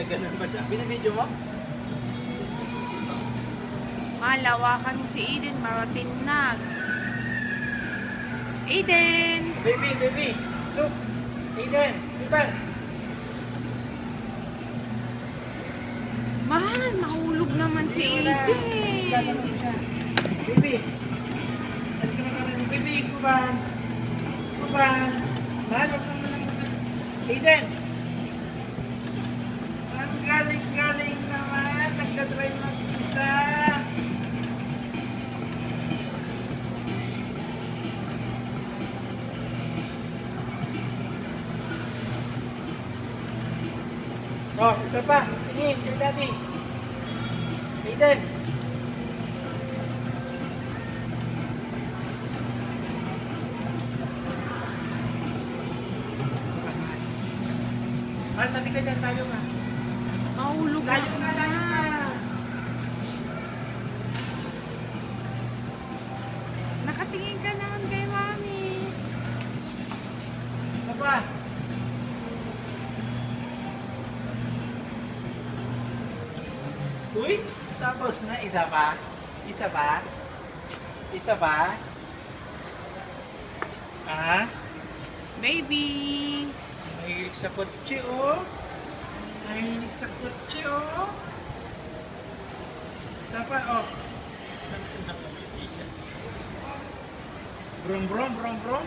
ganun ba siya? Binimedyo mo? Malawakan mo si Eden, maratinag. Eden! Baby! Look! Aiden! Iban! Mahal, mahulog naman si Eden. Baby! Alis naman kami. Baby! Kuban! Mahal, wag naman. Aiden! Ang galing naman. Nagdadrive mag-isa. Oh, isa pa. Tingin kay Daddy. Aiden. Mahal, tabi ka dyan. Tayo ka. Mahulog Tayo ka. Nakatingin ka naman kay Mami. Isa pa. Uy, tapos na. Isa pa. Ah? Baby! Mahilig sa kotse, oh. Isa pa, oh. Brum.